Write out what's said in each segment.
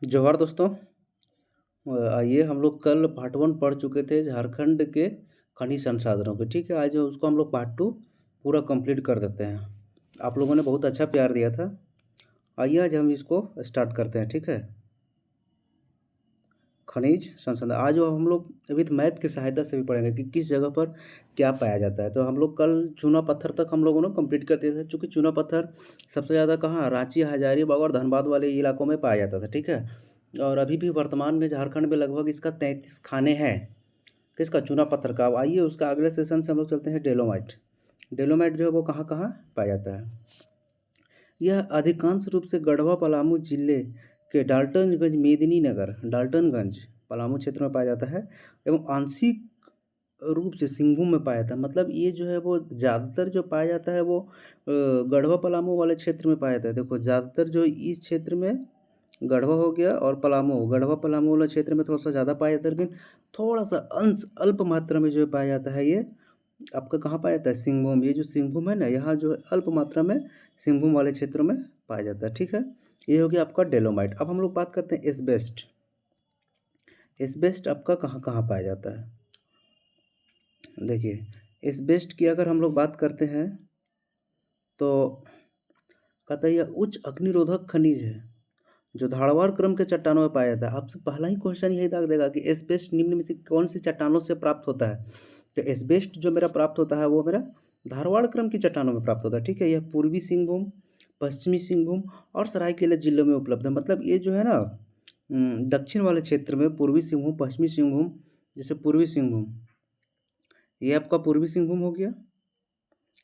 जोहार दोस्तों। आइए हम लोग कल पार्ट 1 पढ़ चुके थे झारखंड के खनिज संसाधनों पे। ठीक है, आज उसको हम लोग पार्ट 2 पूरा कंप्लीट कर देते हैं। आप लोगों ने बहुत अच्छा प्यार दिया था। आइए आज हम इसको स्टार्ट करते हैं। ठीक है, खनिज संसाधन आज वो हम लोग विथ मैप की सहायता से भी पढ़ेंगे कि किस जगह पर क्या पाया जाता है। तो हम लोग कल चूना पत्थर तक हम लोगों ने कंप्लीट कर दिया था। चूँकि चूना पत्थर सबसे ज़्यादा कहाँ रांची, हजारीबाग और धनबाद वाले इलाकों में पाया जाता था। ठीक है, और अभी भी वर्तमान में झारखंड में लगभग इसका 33 खाने हैं। किसका? चूना पत्थर का। अब आइए उसका अगले सेशन से हम लोग चलते हैं डेलोमाइट। डेलोमाइट जो है वो कहाँ कहाँ पाया जाता है? यह अधिकांश रूप से गढ़वा पलामू जिले के डाल्टनगंज, मेदिनीनगर, डाल्टनगंज, पलामू क्षेत्र में पाया जाता है एवं आंशिक रूप से सिंहभूम में पाया जाता है। मतलब ये जो है वो ज़्यादातर जो पाया जाता है वो गढ़वा पलामू वाले क्षेत्र में पाया जाता है। देखो ज़्यादातर जो इस क्षेत्र में गढ़वा हो गया और पलामू, गढ़वा पलामू वाला क्षेत्र में थोड़ा-सा ज़्यादा पाया जाता है, लेकिन थोड़ा-सा अंश अल्प मात्रा में जो है पाया जाता है ये आपका कहाँ पाया जाता है? सिंहभूम। ये जो सिंहभूम है ना, यहाँ जो है अल्प मात्रा में सिंहभूम वाले क्षेत्रों में पाया जाता है। ठीक है, ये हो गया आपका डेलोमाइट। अब हम लोग बात करते हैं एस्बेस्ट। एस्बेस्ट आपका कहाँ-कहाँ पाया जाता है? देखिए, एस्बेस्ट की अगर हम लोग बात करते हैं तो कहता है यह उच्च अग्निरोधक खनिज है जो धारवाड़ क्रम के चट्टानों में पाया जाता है। आपसे पहला ही क्वेश्चन यही दाग देगा कि एस्बेस्ट निम्न में से कौन सी चट्टानों से प्राप्त होता है? तो एस्बेस्ट जो मेरा प्राप्त होता है वो मेरा धारवाड़ क्रम की चट्टानों में प्राप्त होता है। ठीक है, यह पूर्वी सिंहभूम, पश्चिमी सिंहभूम और सरायकेला जिलों में उपलब्ध है। मतलब ये जो है ना दक्षिण वाले क्षेत्र में पूर्वी सिंहभूम, पश्चिमी सिंहभूम, जैसे पूर्वी सिंहभूम, ये आपका पूर्वी सिंहभूम हो गया,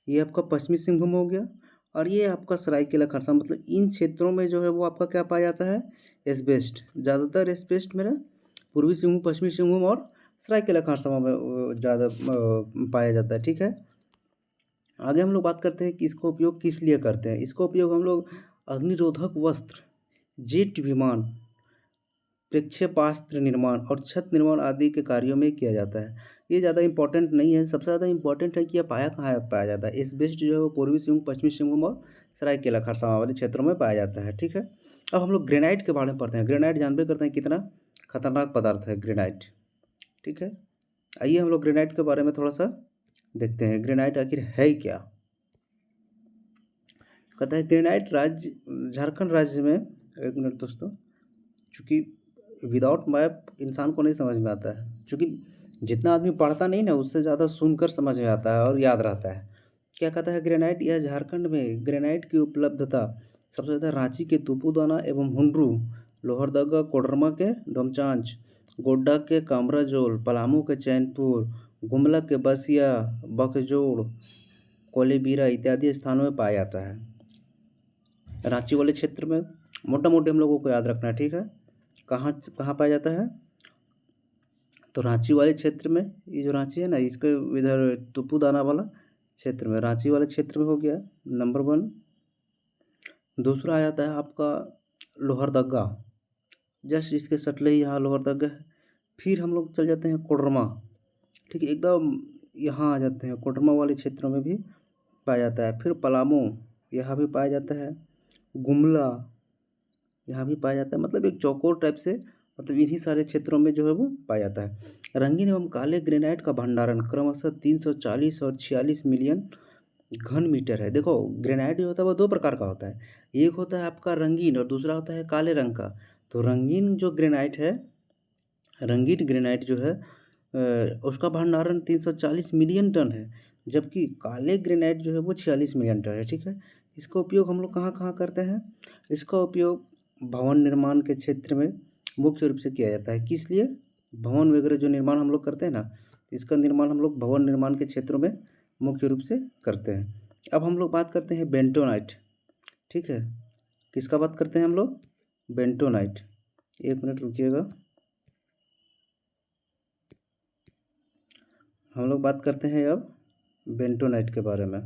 ये आपका पश्चिमी सिंहभूम हो गया और ये आपका सरायकेला खरसावां। मतलब इन क्षेत्रों में जो है वो आपका क्या पाया जाता है? एस्बेस्ट। ज़्यादातर एस्बेस्ट मेरा पूर्वी सिंहभूम, पश्चिमी सिंहभूम और सरायकेला खरसावां में ज़्यादा पाया जाता है। ठीक है, आगे हम लोग बात करते हैं कि इसका उपयोग किस लिए करते हैं। इसका उपयोग हम लोग अग्निरोधक वस्त्र, जेट विमान, प्रक्षेपास्त्र निर्माण और छत निर्माण आदि के कार्यों में किया जाता है। ये ज़्यादा इम्पोर्टेंट नहीं है, सबसे ज़्यादा इम्पोर्टेंट है कि यह पाया कहाँ है पाया जाता है। एस्बेस्ट जो है वो पूर्वी सिंहभूम, पश्चिमी सिंहभूम और सरायकेला खरसावां वाले क्षेत्रों में पाया जाता है। ठीक है, अब हम लोग ग्रेनाइट के बारे में पढ़ते हैं। ग्रेनाइट जानते करते हैं कितना खतरनाक पदार्थ है ग्रेनाइट। ठीक है, आइए हम लोग ग्रेनाइट के बारे में थोड़ा सा देखते हैं। ग्रेनाइट आखिर है क्या? कहता है ग्रेनाइट राज्य झारखंड राज्य में, एक मिनट दोस्तों, चूँकि विदाउट मैप इंसान को नहीं समझ में आता है। चूँकि जितना आदमी पढ़ता नहीं ना उससे ज़्यादा सुनकर समझ में आता है और याद रहता है। क्या कहता है ग्रेनाइट? यह झारखंड में ग्रेनाइट की उपलब्धता सबसे ज़्यादा रांची के तुपुदाना एवं हुंड्रू, लोहरदगा कोडरमा के डोमचांच, गोड्डा के कामराजोल, पलामू के चैनपुर, गुमला के बसिया, बकजोड़, कोलेबिरा इत्यादि स्थानों में पाया जाता है। रांची वाले क्षेत्र में मोटा मोटी हम लोगों को याद रखना है। ठीक है, कहाँ कहाँ पाया जाता है? तो रांची वाले क्षेत्र में, ये जो रांची है ना इसके इधर तुपुदाना वाला क्षेत्र में, रांची वाले क्षेत्र में हो गया नंबर 1। दूसरा आ जाता है आपका लोहरदगा, जस्ट इसके सटले ही यहाँ लोहरदगा है। फिर हम लोग चल जाते हैं कोडरमा। ठीक है, एकदम यहाँ आ जाते हैं, कोडरमा वाले क्षेत्रों में भी पाया जाता है। फिर पलामू, यहाँ भी पाया जाता है। गुमला, यहाँ भी पाया जाता है। मतलब एक चौकोर टाइप से, मतलब इन्हीं सारे क्षेत्रों में जो है वो पाया जाता है। रंगीन एवं काले ग्रेनाइट का भंडारण क्रमशः 340 और 46 मिलियन घन मीटर है। देखो ग्रेनाइट जो होता है वो दो प्रकार का होता है, एक होता है आपका रंगीन और दूसरा होता है काले रंग का। तो रंगीन जो ग्रेनाइट है, रंगीन ग्रेनाइट जो है उसका भंडारण 340 मिलियन टन है, जबकि काले ग्रेनाइट जो है वो 46 मिलियन टन है। ठीक है, इसका उपयोग हम लोग कहाँ कहाँ करते हैं? इसका उपयोग भवन निर्माण के क्षेत्र में मुख्य रूप से किया जाता है। किस लिए? भवन वगैरह जो निर्माण हम लोग करते हैं ना, इसका निर्माण हम लोग भवन निर्माण के क्षेत्रों में मुख्य रूप से करते हैं। अब हम लोग बात करते हैं बेंटोनाइट। ठीक है, किसका बात करते हैं हम लोग? बेंटोनाइट। एक मिनट रुकिएगा, हम लोग बात करते हैं अब बेंटोनाइट के बारे में।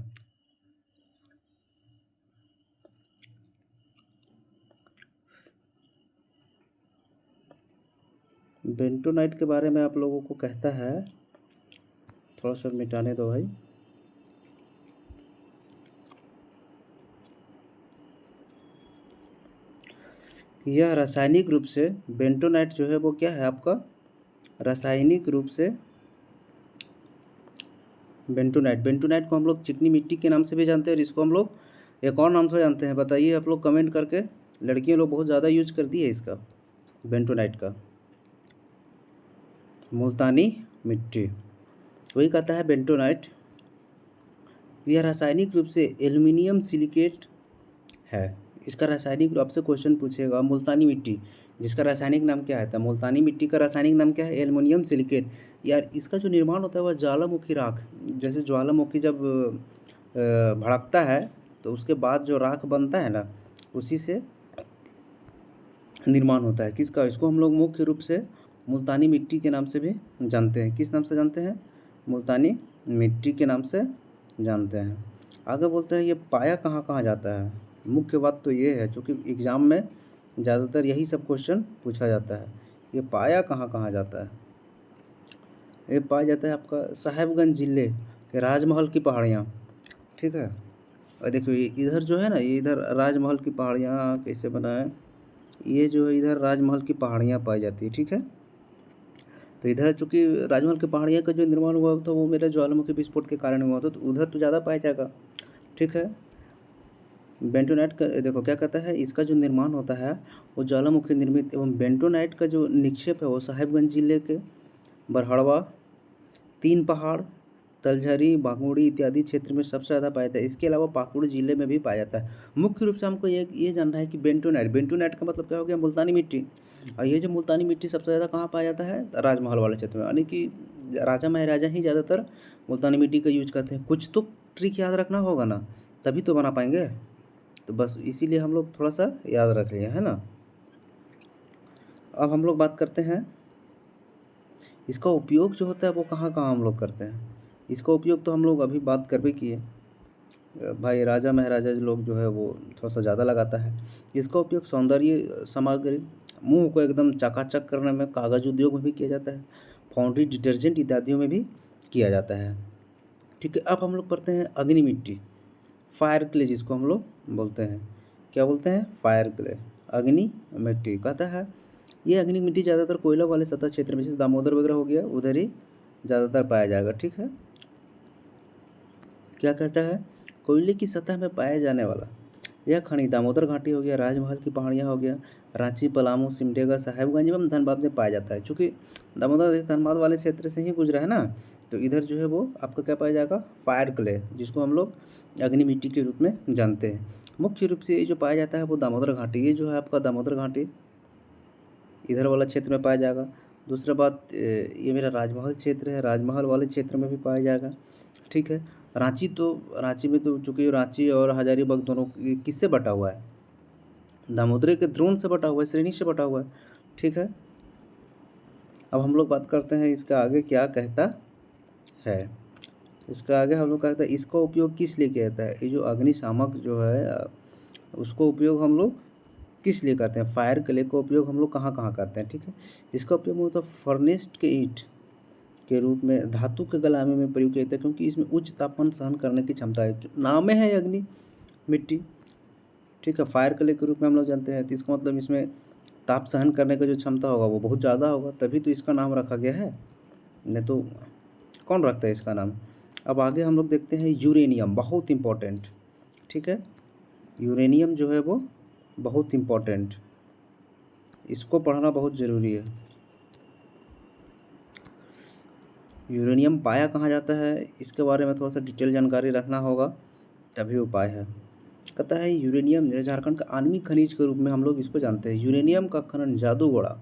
बेंटोनाइट के बारे में आप लोगों को कहता है, थोड़ा सा मिटाने दो भाई। यह रासायनिक रूप से बेंटोनाइट जो है वो क्या है आपका, रासायनिक रूप से बेंटोनाइट को हम लोग चिकनी मिट्टी के नाम से भी जानते हैं, और इसको हम लोग एक और नाम से जानते हैं, बताइए आप लोग कमेंट करके। लड़कियां लोग बहुत ज़्यादा यूज करती है इसका, बेंटोनाइट का। मुल्तानी मिट्टी, वही कहता है बेंटोनाइट। यह रासायनिक रूप से एल्युमिनियम सिलिकेट है। इसका रासायनिक रूप से क्वेश्चन पूछेगा, मुल्तानी मिट्टी जिसका रासायनिक नाम क्या है, तो मुल्तानी मिट्टी का रासायनिक नाम क्या है, एल्युमिनियम सिलिकेट। यार इसका जो निर्माण होता है वह ज्वालामुखी राख, जैसे ज्वालामुखी जब भड़कता है तो उसके बाद जो राख बनता है ना, उसी से निर्माण होता है। किसका, इसको हम लोग मुख्य रूप से मुल्तानी मिट्टी के नाम से भी जानते हैं। किस नाम से जानते हैं, मुल्तानी मिट्टी के नाम से जानते हैं। आगे बोलते हैं ये पाया कहाँ कहाँ जाता है। मुख्य बात तो ये है, क्योंकि एग्ज़ाम में ज़्यादातर यही सब क्वेश्चन पूछा जाता है, ये पाया कहाँ कहाँ जाता है। ये पाया जाता है आपका साहेबगंज ज़िले के राजमहल की पहाड़ियाँ, ठीक है। और देखिए इधर जो है ना, ये इधर राजमहल की पहाड़ियाँ कैसे बना है, ये जो है इधर राजमहल की पहाड़ियाँ पाई जाती है, ठीक है। तो इधर चूँकि राजमहल की पहाड़ियाँ का जो निर्माण हुआ था वो मेरे ज्वालामुखी विस्फोट के कारण हुआ था, तो उधर तो ज़्यादा पाया जाएगा, ठीक है। बेंटोनाइट का देखो क्या कहता है, इसका जो निर्माण होता है वो ज्वालामुखी निर्मित एवं बेंटोनाइट का जो निक्षेप है वो साहेबगंज जिले के बरहड़वा, तीन पहाड़, तलझरी, बागुड़ी इत्यादि क्षेत्र में सबसे ज़्यादा पाया जाता है। इसके अलावा पाकुड़ जिले में भी पाया जाता है। मुख्य रूप से हमको ये जानना है कि बेंटोनाइट का मतलब क्या हो गया, मुल्तानी मिट्टी। और ये जो मुल्तानी मिट्टी सबसे ज़्यादा कहाँ पाया जाता है, राजमहल वाले क्षेत्र में, यानी कि राजा महाराजा ही ज़्यादातर मुल्तानी मिट्टी का यूज करते हैं। कुछ तो ट्रिक याद रखना होगा ना, तभी तो बना पाएंगे। तो बस इसीलिए हम लोग थोड़ा सा याद रख लिए, है ना। अब हम लोग बात करते हैं इसका उपयोग जो होता है वो कहाँ कहाँ हम लोग करते हैं। इसका उपयोग तो हम लोग अभी बात कर भी किए, भाई राजा महाराजा लोग जो है वो थोड़ा सा ज़्यादा लगाता है। इसका उपयोग सौंदर्य सामग्री, मुंह को एकदम चकाचक करने में, कागज उद्योग में भी किया जाता है, फाउंड्री, डिटर्जेंट इत्यादियों में भी किया जाता है, ठीक है। अब हम लोग पढ़ते हैं अग्नि मिट्टी, फायर क्ले जिसको हम लोग बोलते हैं। क्या बोलते हैं, फायर क्ले, अग्नि मिट्टी। कहता है ये अग्नि मिट्टी ज़्यादातर कोयला वाले सतह क्षेत्र में, जैसे दामोदर वगैरह हो गया, उधर ही ज़्यादातर पाया जाएगा, ठीक है। क्या कहता है, कोयले की सतह में पाया जाने वाला यह खनिज दामोदर घाटी हो गया, राजमहल की पहाड़ियाँ हो गया, रांची, पलामू, सिमडेगा, साहेबगंज एवं धनबाद में पाया जाता है। चूँकि दामोदर धनबाद वाले क्षेत्र से ही गुजरा है ना, तो इधर जो है वो आपका क्या पाया जाएगा, फायर क्ले, जिसको हम लोग अग्नि मिट्टी के रूप में जानते हैं। मुख्य रूप से ये जो पाया जाता है वो दामोदर घाटी, ये जो है आपका दामोदर घाटी इधर वाला क्षेत्र में पाया जाएगा। दूसरा बात, ये मेरा राजमहल क्षेत्र है, राजमहल वाले क्षेत्र में भी पाया जाएगा, ठीक है। रांची में तो चूँकि रांची और हजारीबाग दोनों किससे बटा हुआ है, दामोदरी के द्रोण से बटा हुआ है, श्रेणी से बटा हुआ है, ठीक है। अब हम लोग बात करते हैं इसका आगे क्या कहता है। इसका आगे हम लोग कहते हैं इसका उपयोग किस लिए किया जाता है। ये जो अग्निशामक जो है उसको उपयोग हम लोग किस लिए करते हैं, फायर क्ले का उपयोग हम लोग कहाँ कहाँ करते हैं, ठीक है। इसका उपयोग मतलब फर्नेस्ट के ईंट के रूप में धातु के गलाने में प्रयोग किया जाता है, क्योंकि इसमें उच्च तापमान सहन करने की क्षमता है। नाम में है अग्नि मिट्टी, ठीक है, फायर क्ले के रूप में हम लोग जानते हैं, तो इसका मतलब इसमें ताप सहन करने का जो क्षमता होगा वो बहुत ज़्यादा होगा, तभी तो इसका नाम रखा गया है, नहीं तो कौन रखता है इसका नाम। अब आगे हम लोग देखते हैं यूरेनियम, बहुत इम्पोर्टेंट, ठीक है। यूरेनियम जो है वो बहुत इम्पोर्टेंट, इसको पढ़ना बहुत ज़रूरी है। यूरेनियम पाया कहाँ जाता है, इसके बारे में थोड़ा सा डिटेल जानकारी रखना होगा, तभी उपाय है। कहता है यूरेनियम जो है झारखंड का आणविक खनिज के रूप में हम लोग इसको जानते हैं। यूरेनियम का खनन जादूगोड़ा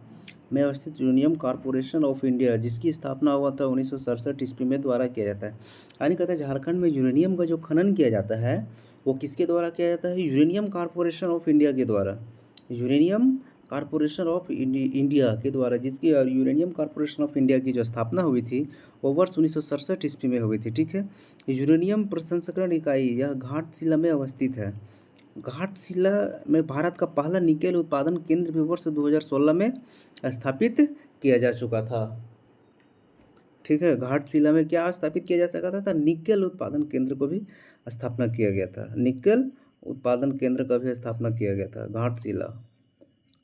में अवस्थित यूरेनियम कॉर्पोरेशन ऑफ इंडिया, जिसकी स्थापना हुआ था 1967 ईस्वी में, द्वारा किया जाता है। यानी कहता है झारखंड में यूरेनियम का जो खनन किया जाता है वो किसके द्वारा किया जाता है, यूरेनियम कॉर्पोरेशन ऑफ इंडिया के द्वारा, यूरेनियम कॉर्पोरेशन ऑफ इंडिया के द्वारा, जिसकी यूरेनियम कॉर्पोरेशन ऑफ इंडिया की जो स्थापना हुई थी वो वर्ष 1967 ईस्वी में हुई थी, ठीक है। यूरेनियम प्रसंस्करण इकाई यह घाटशिला में अवस्थित है। घाटशिला में भारत का पहला निकेल उत्पादन केंद्र भी वर्ष 2016 में स्थापित किया जा चुका था, ठीक है। घाटशिला में क्या स्थापित किया जा सका था, निकेल उत्पादन केंद्र को भी स्थापना किया गया था, निकेल उत्पादन केंद्र का भी स्थापना किया गया था घाटशिला,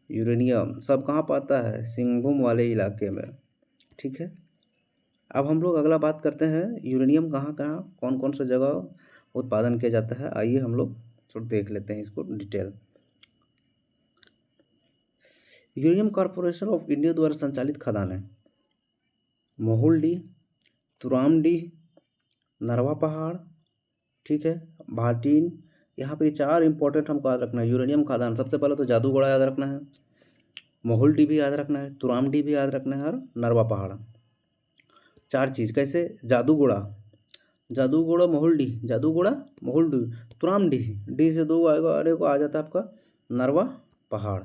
यूरेनियम सब कहाँ पाता है? सिंहभूम वाले इलाके में, ठीक है। अब हम लोग अगला बात करते हैं यूरेनियम कहाँ कहाँ कौन कौन सा जगह उत्पादन किया जाता है। आइए हम लोग थोड़ा देख लेते हैं इसको detail. Uranium corporation of India द्वारा संचालित खदान है मोहुल-डी, तुराम-डी, नरवा पहाड़, ठीक है, भाटीन। यहाँ पे 4 इंपॉर्टेंट हमको याद रखना है। यूरेनियम खदान सबसे पहले तो जादूगोड़ा याद रखना है, मोहुल-डी भी याद रखना है, तुराम-डी भी याद रखना है और नरवा पहाड़। 4 चीज़ कैसे? जादूगोड़ा मोहुल-डी, जादूगोड़ा मोहुल-डी, तुराम-डी, डी से 2 आएगा और एक आ जाता है आपका नरवा पहाड़,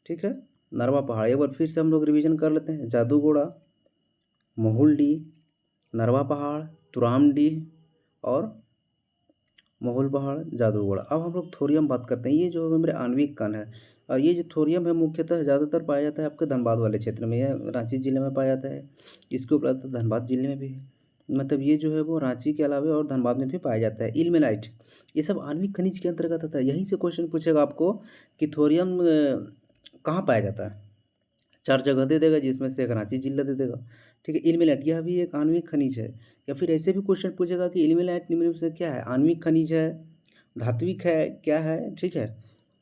ठीक है। नरवा पहाड़ एक बार फिर से हम लोग रिवीजन कर लेते हैं। जादूगोड़ा, मोहुल-डी, नरवा पहाड़, तुराम-डी और मोहुल पहाड़, जादूगोड़ा। अब हम लोग थोरियम बात करते हैं। ये जो मेरे आणविक कण है और ये जो थोरियम है मुख्यतः ज़्यादातर पाया जाता है आपके धनबाद वाले क्षेत्र में। यह रांची ज़िले में पाया जाता है, इसके उपरांत धनबाद ज़िले में भी है। मतलब ये जो है वो रांची के अलावा और धनबाद में भी पाया जाता है। इल्मेनाइट ये सब आणविक खनिज के अंतर्गत आता है। यहीं से क्वेश्चन पूछेगा आपको कि थोरियम कहाँ पाया जाता है। 4 जगह दे देगा जिसमें से एक रांची जिला दे देगा, ठीक है। इल्मेनाइट यह भी एक आणविक खनिज है। या फिर ऐसे भी क्वेश्चन पूछेगा कि इल्मेनाइट निम्न में से क्या है? आणविक खनिज है, धात्विक है, क्या है, ठीक है।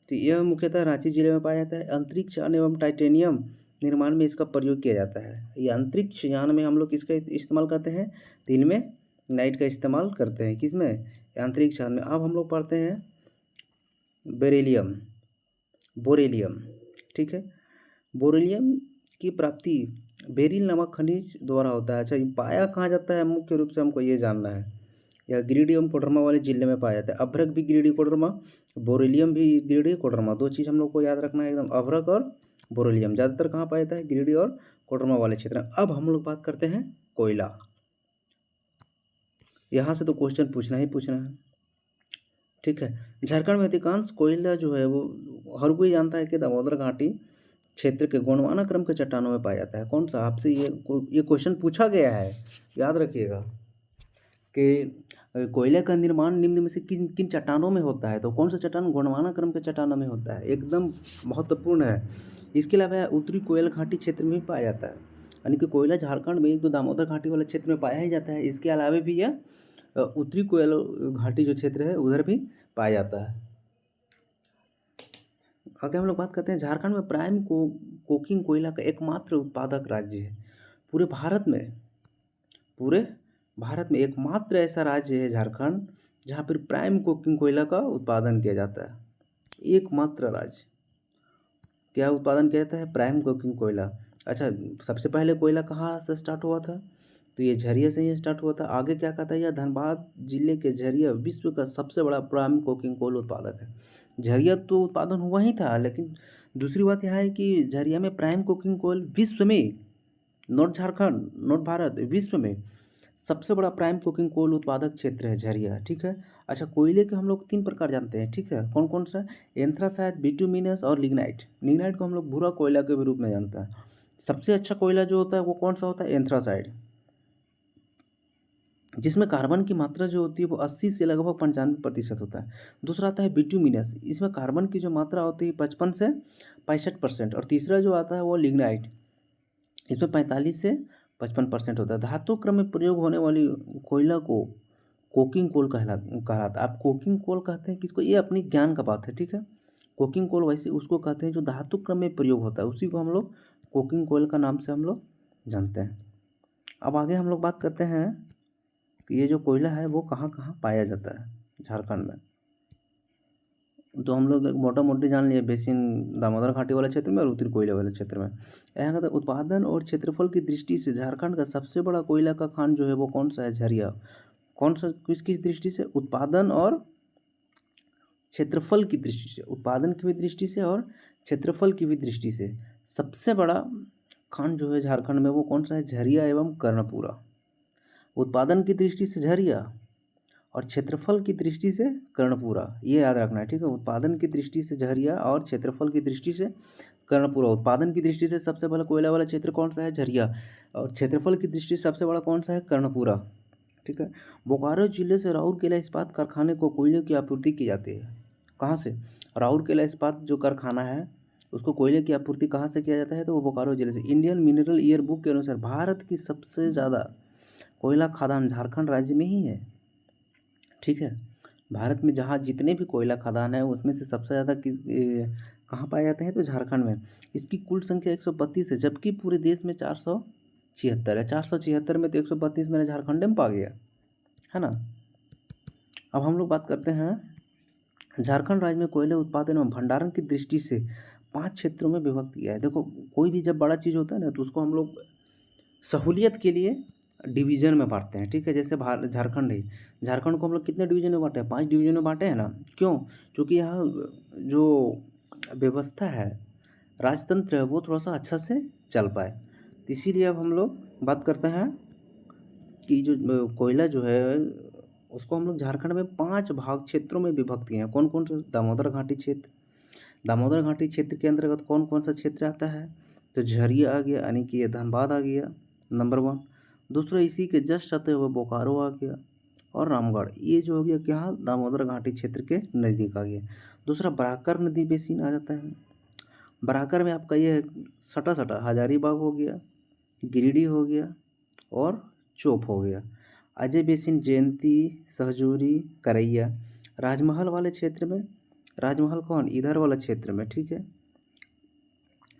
तो यह मुख्यतः रांची जिले में पाया जाता है। अंतरिक्ष यान एवं टाइटेनियम निर्माण में इसका प्रयोग किया जाता है। ये अंतरिक्ष यान में हम लोग किसका इस्तेमाल करते हैं? तो इल्मेनाइट का इस्तेमाल करते हैं। किसमें? अंतरिक्ष यान में। अब हम लोग पढ़ते हैं बोरेलियम, ठीक है। बोरेलियम की प्राप्ति बेरिल नामक खनिज द्वारा होता है। अच्छा, ये पाया कहाँ जाता है? मुख्य रूप से हमको ये जानना है। यह गिरिडीह एवं कोडरमा वाले जिले में पाया जाता है। अभ्रक भी गिरिडीह कोडरमा, बोरेलियम भी गिरिडीह कोडरमा, 2 चीज़ हम लोग को याद रखना है एकदम। अभ्रक और बोरेलियम ज़्यादातर कहाँ पाया जाता है? गिरिडीह और कोडरमा वाले क्षेत्र में। अब हम लोग बात करते हैं कोयला। यहाँ से तो क्वेश्चन पूछना ही पूछना है, ठीक है। झारखंड में अधिकांश कोयला जो है वो हर कोई जानता है कि दामोदर घाटी क्षेत्र के गोंडवाना क्रम के चट्टानों में पाया जाता है। कौन सा? आपसे ये क्वेश्चन पूछा गया है, याद रखिएगा कि कोयले का निर्माण निम्न में से किन किन चट्टानों में होता है। तो कौन सा चट्टान? गोंडवाना क्रम के चट्टानों में होता है, एकदम महत्वपूर्ण है। इसके अलावा उत्तरी कोयल घाटी क्षेत्र में भी पाया जाता है, यानी कि कोयला झारखंड में एक तो दामोदर घाटी वाले क्षेत्र में पाया ही जाता है। इसके अलावा भी यह उत्तरी कोयल घाटी जो क्षेत्र है उधर भी पाया जाता है। आगे हम लोग बात करते हैं झारखंड में प्राइम कोकिंग कोयला का एकमात्र उत्पादक राज्य है पूरे भारत में एकमात्र ऐसा राज्य है झारखंड जहाँ पर प्राइम कोकिंग कोयला का उत्पादन किया जाता है। एकमात्र राज्य। क्या उत्पादन किया जाता है? प्राइम कोकिंग कोयला। अच्छा, सबसे पहले कोयला कहाँ से स्टार्ट हुआ था? तो ये झरिया से ही स्टार्ट हुआ था। आगे क्या कहता है? यह धनबाद जिले के झरिया विश्व का सबसे बड़ा प्राइम कोकिंग कोल उत्पादक है। झरिया तो उत्पादन हुआ ही था, लेकिन दूसरी बात यह है कि झरिया में प्राइम कोकिंग कोल विश्व में, नॉर्थ झारखंड, नॉर्थ भारत, विश्व में सबसे बड़ा प्राइम कोकिंग कोल उत्पादक क्षेत्र है झरिया, ठीक है। अच्छा, कोयले के हम लोग 3 प्रकार जानते हैं, ठीक है। कौन कौन सा? एंथ्रासाइट, बिटुमिनस और लिग्नाइट। लिग्नाइट को हम लोग भूरा कोयला के रूप में जानते हैं। सबसे अच्छा कोयला जो होता है वो कौन सा होता है? एंथ्रासाइट, जिसमें कार्बन की मात्रा जो होती है वो 80 से लगभग 95% होता है। दूसरा आता है बिटुमिनस, इसमें कार्बन की जो मात्रा होती है 55 से 65%। और तीसरा जो आता है वो लिग्नाइट, इसमें 45 से 55% होता है। धातु क्रम में प्रयोग होने वाली कोयला को कोकिंग कोल कहलाता है। आप कोकिंग कोल कहते हैं किसको? ये अपनी ज्ञान का बात है, ठीक है। कोकिंग कोल वैसे उसको कहते हैं जो धातु क्रम में प्रयोग होता है, उसी को हम लोग कोकिंग कोल का नाम से हम लोग जानते हैं। अब आगे हम लोग बात करते हैं कि ये जो कोयला है वो कहाँ कहाँ पाया जाता है झारखंड में। तो हम लोग मोटा मोटी जान लिए बेसिन दामोदर घाटी वाले क्षेत्र में और उत्तरी कोयला वाले क्षेत्र में। यहाँ का उत्पादन और क्षेत्रफल की दृष्टि से झारखंड का सबसे बड़ा कोयला का खान जो है वो कौन सा है? झरिया। कौन सा? किस दृष्टि से? उत्पादन और क्षेत्रफल की दृष्टि से, उत्पादन की भी दृष्टि से और क्षेत्रफल की भी दृष्टि से सबसे बड़ा खान जो है झारखंड में वो कौन सा है? झरिया एवं कर्णपुरा। उत्पादन की दृष्टि से झरिया और क्षेत्रफल की दृष्टि से कर्णपुरा, ये याद रखना है, ठीक है। उत्पादन की दृष्टि से झरिया और क्षेत्रफल की दृष्टि से कर्णपुरा। उत्पादन की दृष्टि से सबसे बड़ा कोयला वाला क्षेत्र कौन सा है? झरिया। और क्षेत्रफल की दृष्टि से सबसे बड़ा कौन सा है? कर्णपुरा, ठीक है। बोकारो जिले से राउरकेला इस्पात कारखाने को कोयले की आपूर्ति की जाती है। कहाँ से? राउरकेला इस्पात जो कारखाना है उसको कोयले की आपूर्ति कहाँ से किया जाता है, तो वो बोकारो जिले से। इंडियन मिनरल ईयर बुक के अनुसार भारत की सबसे ज़्यादा कोयला खदान झारखंड राज्य में ही है। ठीक है, भारत में जहाँ जितने भी कोयला खदान है उसमें से सबसे ज़्यादा कहाँ पाए जाते हैं, तो झारखंड में। इसकी कुल संख्या 132 है, जबकि पूरे देश में 476 है। 476 में तो 132 मेरा झारखंड में पा गया, है ना। अब हम लोग बात करते हैं झारखंड राज्य में कोयले उत्पादन और भंडारण की दृष्टि से 5 क्षेत्रों में विभक्त किया है। देखो, कोई भी जब बड़ा चीज़ होता है ना तो उसको हम लोग सहूलियत के लिए डिवीज़न में बांटते हैं। ठीक है, जैसे झारखंड है, झारखंड को हम लोग कितने डिवीज़न में बांटे हैं, 5 डिवीज़न में बांटे हैं ना। क्यों? क्योंकि यहाँ जो व्यवस्था है, राजतंत्र है, वो थोड़ा सा अच्छा से चल पाए। तो इसीलिए अब हम लोग बात करते हैं कि जो कोयला जो है उसको हम लोग झारखंड में 5 भाग क्षेत्रों में विभक्त किए हैं। कौन कौन से? दामोदर घाटी क्षेत्र। दामोदर घाटी क्षेत्र के अंतर्गत कौन कौन सा क्षेत्र आता है, तो झरिया आ गया, यानी कि ये धनबाद आ गया नंबर 1। दूसरा, इसी के जस्ट आते हुए बोकारो आ गया, और रामगढ़, ये जो हो गया क्या, दामोदर घाटी क्षेत्र के नज़दीक आ गया। दूसरा, बराकर नदी बेसिन आ जाता है। बराकर में आपका ये सटा सटा हजारीबाग हो गया, गिरिडीह हो गया, और चोप हो गया। अजय बेसिन जयंती, सहजूरी, करैया। राजमहल वाले क्षेत्र में, राजमहल कौन, इधर वाला क्षेत्र में, ठीक है।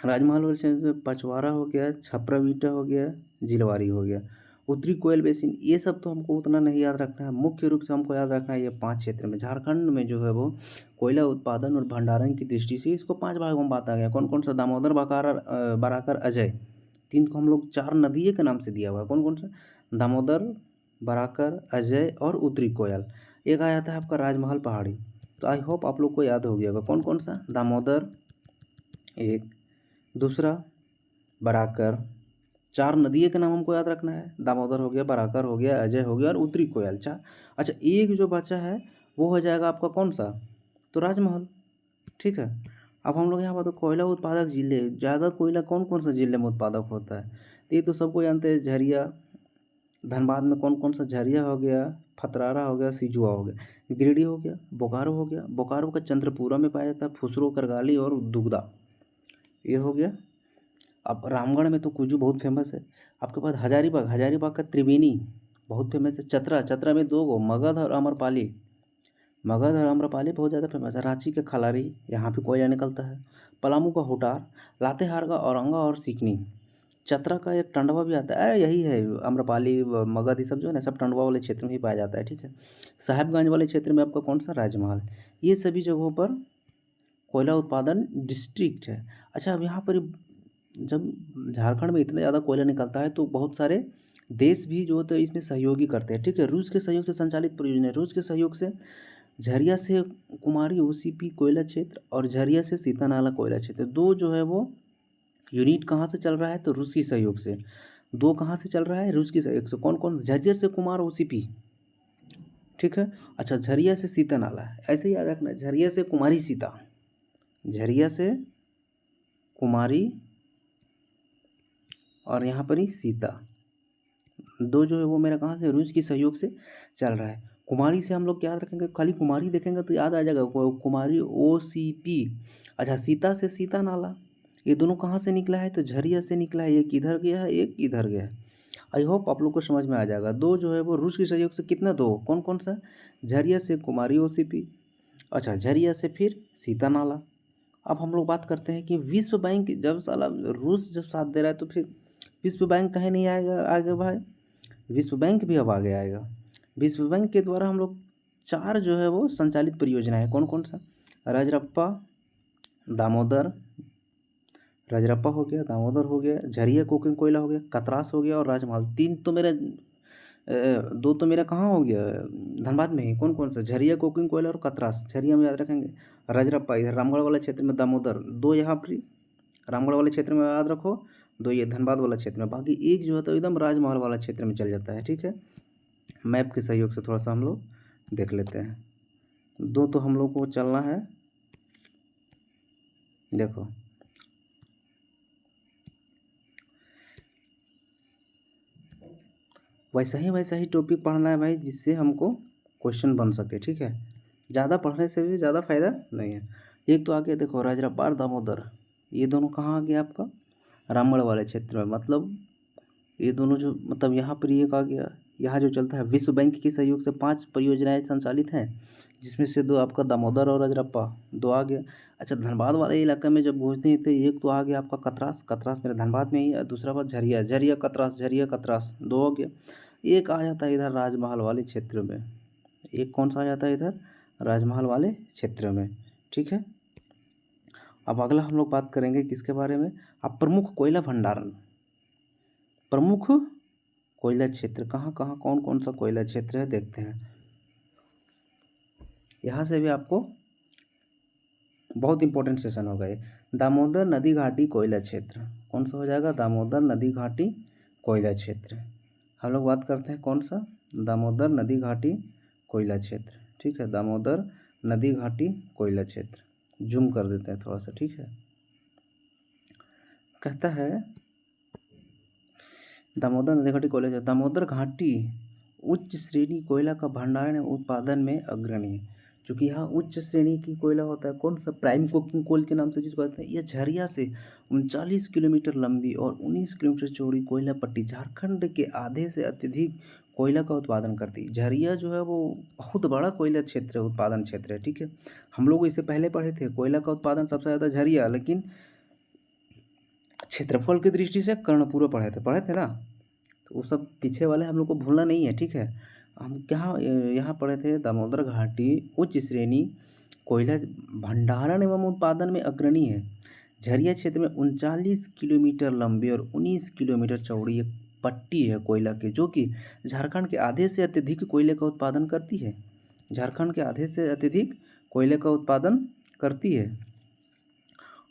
राजमहल वाले क्षेत्र में पचवारा हो गया, छपरावीटा हो गया, जिलवारी हो गया। उत्तरी कोयल बेसिन, ये सब तो हमको उतना नहीं याद रखना है, मुख्य रूप से हमको याद रखना है ये 5 क्षेत्र में। झारखंड में जो है वो कोयला उत्पादन और भंडारण की दृष्टि से इसको 5 भागों में बांटा गया। कौन कौन सा? दामोदर, बराकर, अजय। 3 को हम लोग 4 नदियों के नाम से दिया हुआ है। कौन कौन सा? दामोदर, बराकर, अजय और उत्तरी कोयल। एक आ जाता है आपका राजमहल पहाड़ी। तो आई होप आप लोग को याद हो गया होगा कौन कौन सा। दामोदर एक, दूसरा बराकर, 4 नदियों के नाम हमको याद रखना है। दामोदर हो गया, बराकर हो गया, अजय हो गया और उत्तरी कोयल। अच्छा, एक जो बचा है वो हो जाएगा आपका कौन सा, तो राजमहल। ठीक है, अब हम लोग यहाँ पर तो कोयला उत्पादक जिले, ज़्यादा कोयला कौन कौन सा जिले में उत्पादक होता है, तो ये तो सबको जानते हैं। झरिया, धनबाद में कौन कौन सा? झरिया हो गया, फतरारा हो गया, सिजुआ हो गया, गिरिडीह हो गया, बोकारो हो गया। बोकारो का चंद्रपुरा में पाया जाता है, फुसरो, करगाली और दुगदा, ये हो गया। अब रामगढ़ में तो कुजू बहुत फेमस है। आपके पास हजारीबाग, हजारीबाग का त्रिवेणी बहुत फेमस है। चतरा, चतरा में 2 गो, मगध और अमरपाली। मगध और आम्रपाली बहुत ज़्यादा फेमस है। रांची के खलारी, यहाँ पे कोयला निकलता है। पलामू का होटार, लातेहार का औरंगा और सिकनी। चतरा का एक टंडवा भी आता है, अरे यही है आम्रपाली, मगध, ये सब जो है ना सब टंडवा वाले क्षेत्र में ही पाया जाता है। ठीक है, साहेबगंज वाले क्षेत्र में आपका कौन सा? राजमहल। ये सभी जगहों पर कोयला उत्पादन डिस्ट्रिक्ट है। अच्छा, अब यहाँ पर जब झारखंड में इतना ज़्यादा कोयला निकलता है तो बहुत सारे देश भी जो होते हैं इसमें सहयोगी करते हैं। ठीक है, रूस के सहयोग से संचालित परियोजना है। रूस के सहयोग से झरिया से कुमारी ओसीपी कोयला क्षेत्र और झरिया से सीतानाला कोयला क्षेत्र, 2 जो है वो यूनिट कहाँ से चल रहा है, तो रूसी सहयोग से। 2 कहाँ से चल रहा है? रूस की सहयोग से। कौन कौन? झरिया से कुमार ओसीपी। ठीक है, अच्छा, झरिया से सीतानाला, ऐसे ही याद रखना, झरिया से कुमारी सीता, झरिया से कुमारी और यहाँ पर ही सीता, 2 जो है वो मेरा कहाँ से? रूस की सहयोग से चल रहा है। कुमारी से हम लोग क्या याद रखेंगे? खाली कुमारी देखेंगे तो याद आ जाएगा कुमारी ओसीपी। अच्छा, सीता से सीता नाला, ये दोनों कहाँ से निकला है? तो झरिया से निकला है। एक इधर गया है, एक इधर गया है। आई होप आप लोग को समझ में आ जाएगा। 2 जो है वो रूस के सहयोग से, कितना? 2, कौन कौन सा? झरिया से कुमारी ओसीपी, अच्छा, झरिया से फिर सीता नाला। अब हम लोग बात करते हैं कि विश्व बैंक, जब साला रूस जब साथ दे रहा है तो फिर विश्व बैंक कहीं नहीं आएगा आगे भाई, विश्व बैंक भी अब आगे आएगा। विश्व बैंक के द्वारा हम लोग 4 जो है वो संचालित परियोजना है। कौन कौन सा? रजरप्पा, दामोदर, रजरप्पा हो गया, दामोदर हो गया, झरिया कोकिंग कोयला हो गया, कतरास हो गया और राजमहल। 3 तो मेरा 2 तो मेरा कहाँ हो गया? धनबाद में ही। कौन कौन सा? झरिया कोकिंग कोयला और कतरास। झरिया में याद रखेंगे, रजरप्पा इधर रामगढ़ वाले क्षेत्र में, दामोदर, 2 यहाँ पर रामगढ़ वाले क्षेत्र में याद रखो, 2 ये धनबाद वाला क्षेत्र में, बाकी एक जो है तो एकदम राजमहल वाला क्षेत्र में चल जाता है। ठीक है, मैप के सहयोग से थोड़ा सा हम लोग देख लेते हैं। 2 तो हम लोग को चलना है, देखो वैसा ही टॉपिक पढ़ना है भाई, जिससे हमको क्वेश्चन बन सके। ठीक है, ज़्यादा पढ़ने से भी ज़्यादा फायदा नहीं है। एक तो आगे देखो, रजरप्पा और दामोदर, ये दोनों कहाँ आ गया आपका, रामगढ़ वाले क्षेत्र में। मतलब ये दोनों जो मतलब यहाँ पर एक आ गया, यहाँ जो चलता है विश्व बैंक के सहयोग से 5 परियोजनाएं संचालित हैं, जिसमें से 2 आपका दामोदर और रजरप्पा 2 आ गया। अच्छा, धनबाद वाले इलाके में जब पहुँचते हैं तो एक तो आ गया आपका कतरास, कतरास मेरे धनबाद में ही है। दूसरा बात झरिया, झरिया कतरास, झरिया कतरास 2 हो गया। एक आ जाता है इधर राजमहल वाले क्षेत्र में, एक कौन सा आ जाता है इधर, राजमहल वाले क्षेत्र में, ठीक है। अब अगला हम लोग बात करेंगे किसके बारे में, अब प्रमुख कोयला भंडारण, प्रमुख कोयला क्षेत्र कहाँ कहाँ कौन कौन सा कोयला क्षेत्र है देखते हैं। यहाँ से भी आपको बहुत इंपॉर्टेंट सेशन होगा ये, दामोदर नदी घाटी कोयला क्षेत्र कौन सा हो जाएगा, दामोदर नदी घाटी कोयला क्षेत्र। हम लोग बात करते हैं कौन सा, दामोदर नदी घाटी कोयला क्षेत्र, ठीक है, दामोदर नदी घाटी कोयला क्षेत्र। जूम कर देते हैं थोड़ा सा, ठीक है। कहता है दामोदर नदी घाटी कोयला क्षेत्र, दामोदर घाटी उच्च श्रेणी कोयला का भंडारण एवं उत्पादन में अग्रणी है। चूँकि यहाँ उच्च श्रेणी की कोयला होता है कौन सा, प्राइम कोकिंग कोल के नाम से जिसको कहते हैं। यह झरिया से 39 किलोमीटर लंबी और 19 किलोमीटर चौड़ी कोयला पट्टी झारखंड के आधे से अत्यधिक कोयला का उत्पादन करती है। झरिया जो है वो बहुत बड़ा कोयला क्षेत्र है, उत्पादन क्षेत्र है, ठीक है। हम लोग इससे पहले पढ़े थे कोयला का उत्पादन सबसे ज़्यादा झरिया, लेकिन क्षेत्रफल की दृष्टि से कर्णपुरा पढ़े थे ना, तो वो सब पीछे वाले हम लोग को भूलना नहीं है, ठीक है। हम क्या यहाँ पढ़े थे, दामोदर घाटी उच्च श्रेणी कोयला भंडारण एवं उत्पादन में अग्रणी है। झरिया क्षेत्र में 39 किलोमीटर लंबी और 19 किलोमीटर चौड़ी एक पट्टी है कोयला की, जो कि झारखंड के आधे से अत्यधिक कोयले का उत्पादन करती है, झारखंड के आधे से अत्यधिक कोयले का उत्पादन करती है।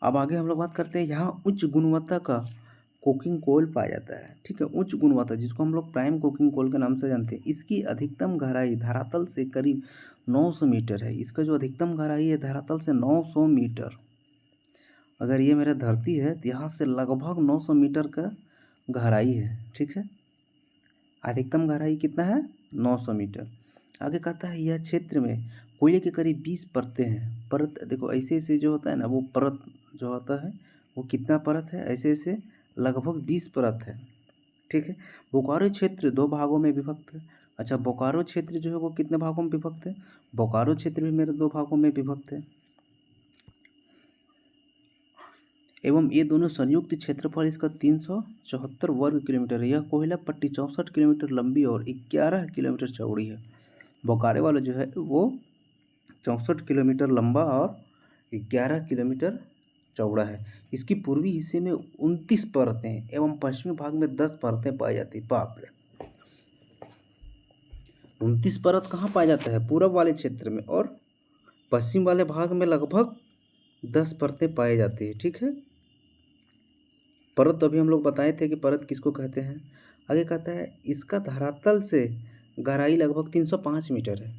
अब आगे हम लोग बात करते हैं, यहाँ उच्च गुणवत्ता का कोकिंग कोल पाया जाता है, ठीक है, उच्च गुणवत्ता जिसको हम लोग प्राइम कोकिंग कोल के नाम से जानते हैं। इसकी अधिकतम गहराई धरातल से करीब 900 मीटर है। इसका जो अधिकतम गहराई है धरातल से 900 मीटर। अगर ये मेरा धरती है तो यहाँ से लगभग 900 मीटर का गहराई है, ठीक है। अधिकतम गहराई कितना है, 900 मीटर। आगे कहता है यह क्षेत्र में कोयले के करीब 20 परतें हैं। परत देखो ऐसे ऐसे जो होता है ना, वो परत जो होता है वो कितना परत है, ऐसे ऐसे लगभग 20 परत है, ठीक है। बोकारो क्षेत्र 2 भागों में विभक्त है। अच्छा, बोकारो क्षेत्र जो है वो कितने भागों में विभक्त है, बोकारो क्षेत्र भी मेरे 2 भागों में विभक्त है। एवं ये दोनों संयुक्त क्षेत्रफल इसका 374 वर्ग किलोमीटर है। यह कोयला पट्टी 64 किलोमीटर लंबी और 11 किलोमीटर चौड़ी है। बोकारो वाला जो है वो 64 किलोमीटर लंबा और 11 किलोमीटर चौड़ा है। इसकी पूर्वी हिस्से में 29 परतें एवं पश्चिमी भाग में 10 परतें पाई जाती। बाप रे, 29 परत कहाँ पाया जाता है, पूरब वाले क्षेत्र में, और पश्चिम वाले भाग में लगभग 10 परतें पाई जाती है, ठीक है। परत अभी हम लोग बताए थे कि परत किसको कहते हैं। आगे कहता है इसका धरातल से गहराई लगभग 305 मीटर है,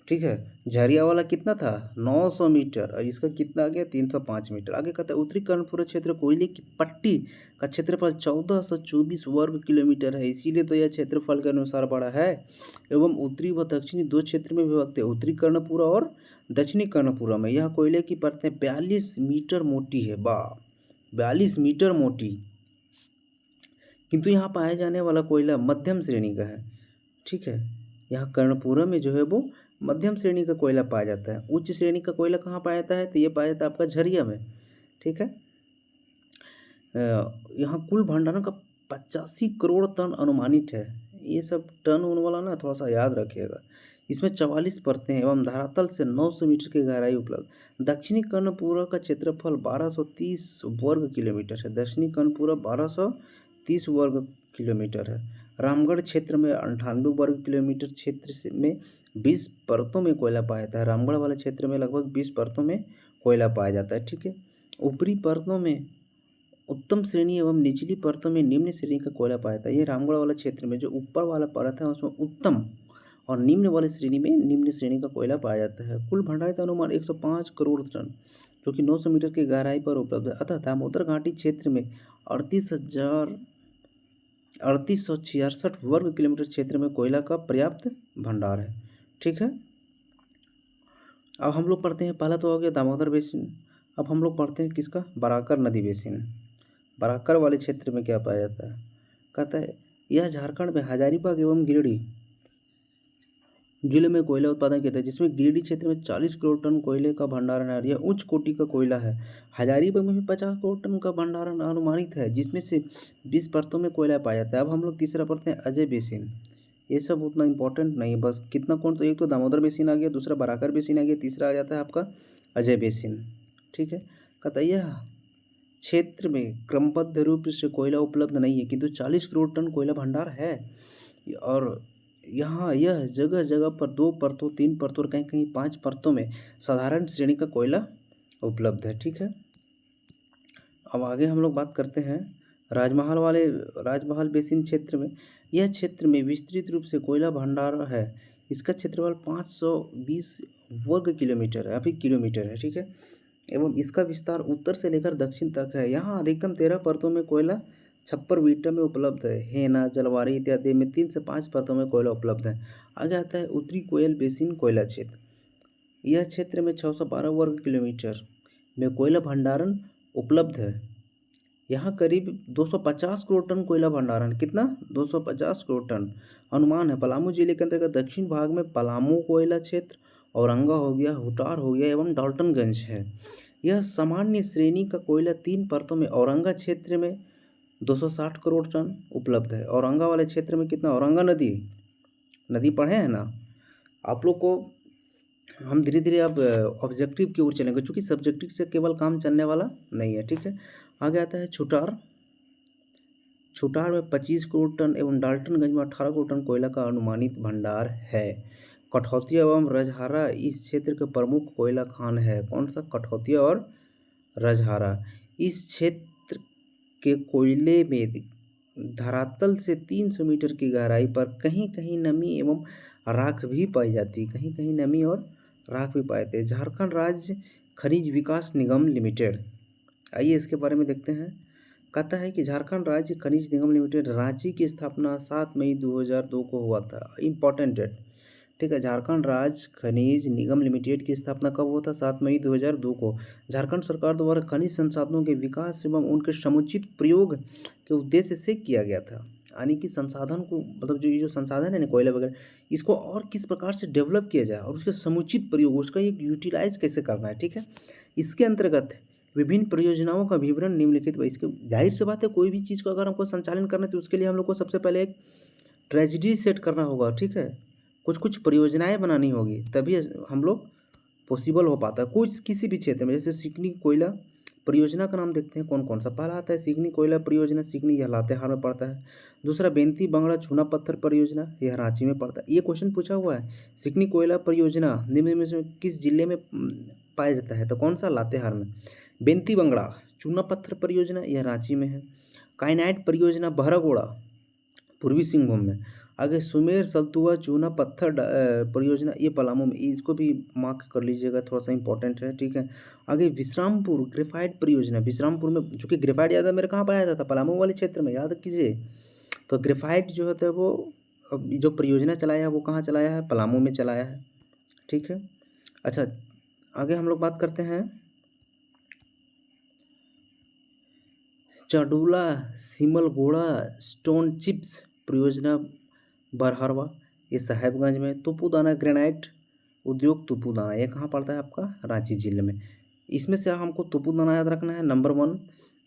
ठीक है। झरिया वाला कितना था, 900 मीटर, और इसका कितना आ गया, 305 मीटर। आगे कहता है उत्तरी कर्णपुरा क्षेत्र कोयले की पट्टी का क्षेत्रफल 1424 वर्ग किलोमीटर है, इसीलिए तो यह क्षेत्रफल के अनुसार बड़ा है। एवं उत्तरी व दक्षिणी 2 क्षेत्र में विभक्त है, उत्तरी कर्णपुरा और दक्षिणी कर्णपुरा में। यह कोयले की परतें 42 मीटर मोटी है, 42 मीटर मोटी। किंतु यहाँ पाया जाने वाला कोयला मध्यम श्रेणी का है, ठीक है। यहाँ कर्णपुरा में जो है वो मध्यम श्रेणी का कोयला पाया जाता है। उच्च श्रेणी का कोयला कहाँ पाया जाता है, तो ये पाया जाता है आपका झरिया में, ठीक है। यहाँ कुल भंडारण का 85 करोड़ टन अनुमानित है। ये सब टन उन वाला ना थोड़ा सा याद रखिएगा। इसमें 44 परतें हैं एवं धरातल से 900 मीटर की गहराई उपलब्ध। दक्षिणी कर्णपुरा का क्षेत्रफल 1230 वर्ग किलोमीटर है, दक्षिणी कर्णपुरा 1230 वर्ग किलोमीटर है। रामगढ़ क्षेत्र में 98 वर्ग किलोमीटर क्षेत्र से में 20 परतों में कोयला पाया जाता है। रामगढ़ वाले क्षेत्र में लगभग 20 परतों में कोयला पाया जाता है, ठीक है। ऊपरी परतों में उत्तम श्रेणी एवं निचली परतों में निम्न श्रेणी का कोयला पाया जाता है। ये रामगढ़ वाला क्षेत्र में जो ऊपर वाला परत है उसमें उत्तम और निम्न वाली श्रेणी में निम्न श्रेणी का कोयला पाया जाता है। कुल भंडारित अनुमान 105 करोड़ टन, जो कि 900 मीटर की गहराई पर उपलब्ध है। अतः दामोदर घाटी क्षेत्र में 3866 वर्ग किलोमीटर क्षेत्र में कोयला का पर्याप्त भंडार है, ठीक है। अब हम लोग पढ़ते हैं, पहला तो हो गया दामोदर बेसिन, अब हम लोग पढ़ते हैं किसका, बराकर नदी बेसिन। बराकर वाले क्षेत्र में क्या पाया जाता है, कहता है यह झारखंड में हजारीबाग एवं गिरिडीह जिले में कोयला उत्पादन किया था, जिसमें गिरिडीह क्षेत्र में 40 करोड़ टन कोयले का भंडारण है। यह उच्च कोटि का कोयला है। हजारीबाग में भी 50 करोड़ टन का भंडारण अनुमानित है, जिसमें से 20 परतों में कोयला पाया जाता है। अब हम लोग तीसरा पढ़ते हैं अजय बेसिन। ये सब उतना इंपॉर्टेंट नहीं है, बस कितना कौन, तो एक तो दामोदर बेसिन आ गया, दूसरा बराकर बेसिन आ गया, तीसरा आ जाता है आपका अजय बेसिन। ठीक है, कहता है यह क्षेत्र में क्रमबद्ध रूप से कोयला उपलब्ध नहीं है, किंतु 40 करोड़ टन कोयला भंडार है। और यहाँ यह जगह जगह पर 2 परतों, 3 परतों और कहीं कहीं 5 परतों में साधारण श्रेणी का कोयला उपलब्ध है। ठीक है, अब आगे हम लोग बात करते हैं राजमहल बेसिन क्षेत्र में। यह क्षेत्र में विस्तृत रूप से कोयला भंडार है। इसका क्षेत्रफल 520 वर्ग किलोमीटर है, अभी किलोमीटर है। ठीक है, एवं इसका विस्तार उत्तर से लेकर दक्षिण तक है। यहाँ अधिकतम 13 परतों में कोयला छप्पर वीटा में उपलब्ध है। हेना, जलवारी इत्यादि में 3 से 5 परतों में कोयला उपलब्ध है। आगे आता है उत्तरी कोयल बेसिन कोयला क्षेत्र। यह क्षेत्र में 612 वर्ग किलोमीटर में कोयला भंडारण उपलब्ध है। यहाँ करीब 250 करोड़ टन कोयला भंडारण, कितना 250 करोड़ टन अनुमान है। पलामू जिले के अंतर्गत दक्षिण भाग में पलामू कोयला क्षेत्र, औरंगा हो गया, हुटार हो गया एवं डाल्टनगंज है। यह सामान्य श्रेणी का कोयला 3 परतों में औरंगा क्षेत्र में 260 करोड़ टन उपलब्ध है। औरंगा वाले क्षेत्र में कितना, औरंगा नदी पढ़े हैं ना आप लोग को। हम धीरे धीरे अब ऑब्जेक्टिव की ओर चलेंगे, क्योंकि सब्जेक्टिव से केवल काम चलने वाला नहीं है। ठीक है, आगे आता है छुटार में 25 करोड़ टन एवं डाल्टनगंज में 18 करोड़ टन कोयला का अनुमानित भंडार है। कठौतिया एवं रजहारा इस क्षेत्र के प्रमुख कोयला खान है। कौन सा, कठौतिया और रजहारा। इस क्षेत्र के कोयले में धरातल से 300 मीटर की गहराई पर कहीं कहीं नमी एवं राख भी पाई जाती है, कहीं कहीं नमी और राख भी पाए जाते हैं। झारखंड राज्य खनिज विकास निगम लिमिटेड, आइए इसके बारे में देखते हैं। कहता है कि झारखंड राज्य खनिज निगम लिमिटेड रांची की स्थापना 7 मई 2002 को हुआ था। Important date. ठीक है, झारखंड राज्य खनिज निगम लिमिटेड की स्थापना कब हुआ था, 7 मई 2002 को। झारखंड सरकार द्वारा खनिज संसाधनों के विकास एवं उनके समुचित प्रयोग के उद्देश्य से किया गया था। यानी कि संसाधन को, मतलब जो संसाधन है ना कोयला वगैरह, इसको और किस प्रकार से डेवलप किया जाए और उसके समुचित प्रयोग, उसका एक यूटिलाइज कैसे करना है। ठीक है, इसके अंतर्गत विभिन्न परियोजनाओं का विवरण निम्नलिखित है। इसके जाहिर सी बात है, कोई भी चीज़ को अगर हमको संचालन करना है तो उसके लिए हम लोग को सबसे पहले एक ट्रेजेडी सेट करना होगा। ठीक है, कुछ कुछ परियोजनाएं बनानी होगी, तभी हम लोग पॉसिबल हो पाता है कुछ किसी भी क्षेत्र में। जैसे सिकनी कोयला परियोजना का नाम देखते हैं कौन कौन सा। पहला आता है सिकनी कोयला परियोजना, सिकनी यह लातेहार में पड़ता है। दूसरा बेंती बंगड़ा चूना पत्थर परियोजना, यह रांची में पड़ता है। ये क्वेश्चन पूछा हुआ है, सिकनी कोयला परियोजना निम्न में से किस जिले में पाया जाता है, तो कौन सा, लातेहार में। बेंती बंगड़ा चूना पत्थर परियोजना, यह रांची में है। काइनाइट परियोजना बहरागोड़ा पूर्वी सिंहभूम में। आगे सुमेर सल्तुआ चूना पत्थर परियोजना, ये पलामू में, इसको भी मार्क कर लीजिएगा, थोड़ा सा इंपॉर्टेंट है। ठीक है, आगे विश्रामपुर ग्रेफाइट परियोजना, विश्रामपुर में, चूँकि ग्रेफाइट ज़्यादा मेरे कहाँ पाया जाता था, पलामू वाले क्षेत्र में, याद कीजिए। तो ग्रेफाइट जो होता है वो जो परियोजना चलाया है वो कहाँ चलाया है, पलामू में चलाया है। ठीक है, अच्छा आगे हम लोग बात करते हैं चाडूला सिमलगोड़ा स्टोन चिप्स परियोजना बरहरवा, ये साहेबगंज में। तुपुदाना ग्रेनाइट उद्योग तुपुदाना, ये कहाँ पड़ता है आपका, रांची जिले में। इसमें से हमको तुपुदाना याद रखना है, नंबर 1।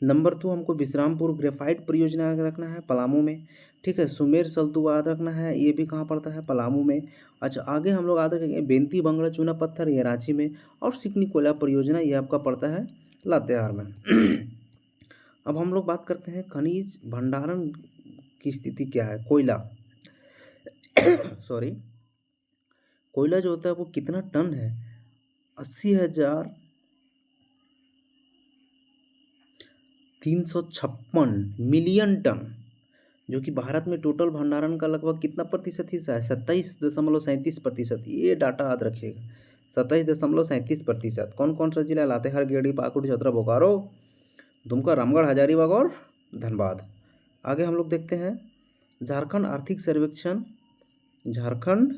नंबर 2 हमको विश्रामपुर ग्रेफाइट परियोजना याद रखना है, पलामू में। ठीक है, सुमेर सल्तुआ याद रखना है, ये भी कहाँ पड़ता है, पलामू में। अच्छा आगे हम लोग याद रखेंगे बेंती बंगड़ा चूना पत्थर, ये रांची में। और सिकनी कोयला परियोजना, ये आपका पड़ता है लातेहार में। अब हम लोग बात करते हैं खनिज भंडारण की स्थिति क्या है। कोयला सॉरी, कोयला जो होता है वो कितना टन है, 80,356 मिलियन टन, जो कि भारत में टोटल भंडारण का लगभग कितना प्रतिशत हिस्सा है, 27.37%। ये डाटा याद रखिएगा, 27.37%। कौन कौन सा जिला, लातेहार, गिरिडीह, पाकुड़, चतरा, बोकारो, दुमका, रामगढ़, हजारीबाग और धनबाद। आगे हम लोग देखते हैं झारखंड आर्थिक सर्वेक्षण। झारखंड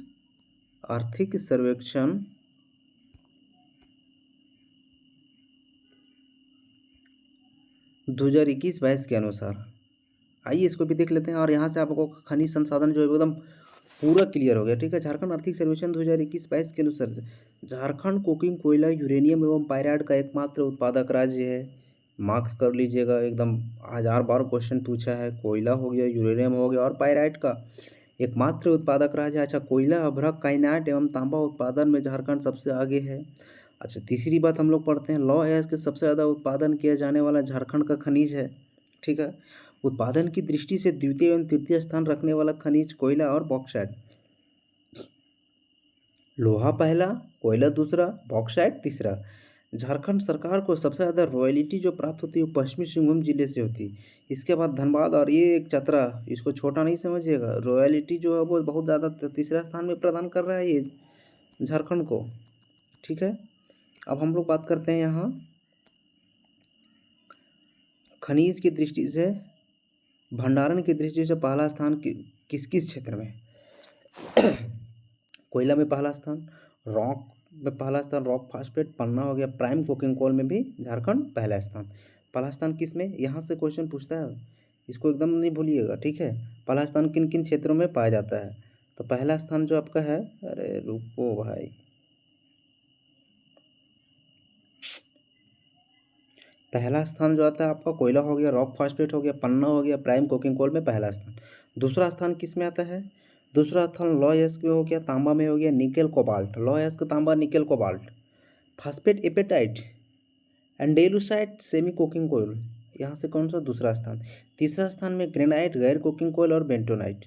आर्थिक सर्वेक्षण 2021-22 के अनुसार। आइए इसको भी देख लेते हैं और यहाँ से आपको खनिज संसाधन जो है वो एकदम पूरा क्लियर हो गया। ठीक है, झारखंड आर्थिक सर्वेक्षण 2021-22 के अनुसार झारखंड कोकिंग कोयला यूरेनियम एवं पायराइट का एकमात्र उत्पादक राज्य है। मार्क कर लीजिएगा, एकदम 1000 बार क्वेश्चन पूछा है। कोयला हो गया, यूरेनियम हो गया और पायराइट का एकमात्र उत्पादक राज्य। अच्छा, कोयला, अभ्रक, काइनाइट एवं तांबा उत्पादन में झारखंड सबसे आगे है। अच्छा, तीसरी बात हम लोग पढ़ते हैं, लौह अयस्क के सबसे ज़्यादा उत्पादन किया जाने वाला झारखंड का खनिज है। ठीक है, उत्पादन की दृष्टि से द्वितीय एवं तृतीय स्थान रखने वाला खनिज कोयला और बॉक्साइट। लोहा पहला, कोयला दूसरा, बॉक्साइट तीसरा। झारखंड सरकार को सबसे ज़्यादा रॉयल्टी जो प्राप्त होती है वो पश्चिमी सिंहभूम जिले से होती है। इसके बाद धनबाद और ये एक चतरा, इसको छोटा नहीं समझिएगा। रॉयल्टी जो है वो बहुत ज़्यादा तीसरा स्थान में प्रदान कर रहा है ये झारखंड को। ठीक है, अब हम लोग बात करते हैं यहाँ खनिज की दृष्टि से, भंडारण की दृष्टि से पहला स्थान किस किस क्षेत्र में? कोयला में पहला स्थान, रॉक में पहला स्थान, रॉक फास्फेट, पन्ना हो गया, प्राइम कोकिंग कोल में भी झारखंड पहला स्थान। पहला स्थान किस में? यहाँ से क्वेश्चन पूछता है, इसको एकदम नहीं भूलिएगा। ठीक है, पहला स्थान किन किन क्षेत्रों में पाया जाता है? तो पहला स्थान जो आपका है, अरे रुको भाई, पहला स्थान जो आता है आपका कोयला हो गया, रॉक फास्फेट हो गया, पन्ना हो गया, प्राइम कोकिंग कोल में पहला स्थान। दूसरा स्थान किस में आता है? दूसरा स्थान लौह अयस्क में हो गया, तांबा में हो गया, निकेल कोबाल्ट, लौह अयस्क, तांबा, nickel cobalt, phosphate, apatite, andalusite, semi coking coal. यहाँ से कौन सा? दूसरा स्थान। तीसरा स्थान में ग्रेनाइट, गैर कोकिंग कोयल और बेंटोनाइट,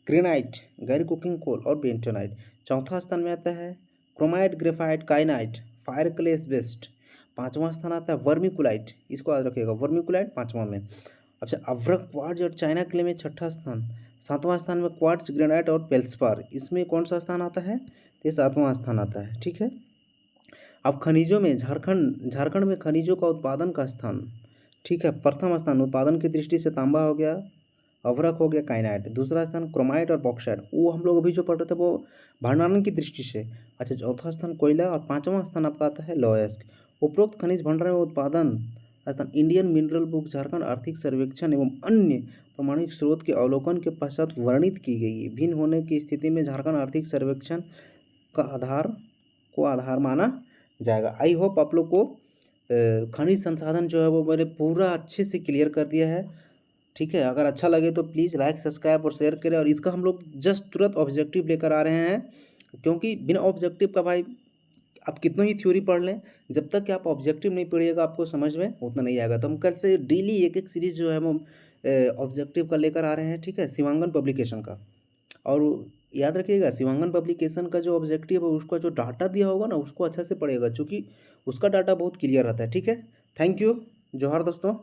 ग्रेनाइट, गैर कुकिंग कोल और बेंटोनाइट। चौथा स्थान में आता है क्रोमाइट, ग्रेफाइट, काइनाइट, फायर क्ले, एस्बेस्ट। पांचवा स्थान आता है वर्मिकुलाइट, इसको याद रखिएगा, वर्मिकुलाइट पांचवा में। अच्छा, अभ्रक, क्वार्ट्ज और चाइना क्ले में छठा स्थान। सातवां स्थान में क्वार्ट्ज, ग्रेनाइट और फेल्सपार, इसमें कौन सा स्थान आता है? ये सातवां स्थान आता है। ठीक है, अब खनिजों में झारखंड में खनिजों का उत्पादन का स्थान। ठीक है, प्रथम स्थान उत्पादन की दृष्टि से तांबा हो गया, अभ्रक हो गया, काइनाइट। दूसरा स्थान क्रोमाइट और बॉक्साइट, वो हम लोग अभी जो पढ़ रहे थे वो भंडारण की दृष्टि से। अच्छा, चौथा स्थान कोयला और पांचवा स्थान आपका आता है लौह अयस्क। उपरोक्त खनिज भंडारण में उत्पादन स्थान इंडियन मिनरल बुक झारखंड आर्थिक सर्वेक्षण एवं अन्य प्रमाणिक स्रोत के अवलोकन के पश्चात वर्णित की गई है। भिन्न होने की स्थिति में झारखंड आर्थिक सर्वेक्षण का आधार माना जाएगा। आई होप आप लोग को खनिज संसाधन जो है वो मैंने पूरा अच्छे से क्लियर कर दिया है। ठीक है, अगर अच्छा लगे तो प्लीज़ लाइक, सब्सक्राइब और शेयर करें। और इसका हम लोग जस्ट तुरंत ऑब्जेक्टिव लेकर आ रहे हैं, क्योंकि बिना ऑब्जेक्टिव का भाई आप कितनों ही थ्योरी पढ़ लें, जब तक कि आप ऑब्जेक्टिव नहीं पढ़िएगा आपको समझ में उतना नहीं आएगा। तो हम कल से डेली एक एक सीरीज जो है वो ऑब्जेक्टिव का लेकर आ रहे हैं। ठीक है, शिवांगन पब्लिकेशन का। और याद रखिएगा, शिवांगन पब्लिकेशन का जो ऑब्जेक्टिव है उसका जो डाटा दिया होगा ना उसको अच्छे से पढ़िएगा, क्योंकि उसका डाटा बहुत क्लियर रहता है। ठीक है, थैंक यू, जोहार दोस्तों।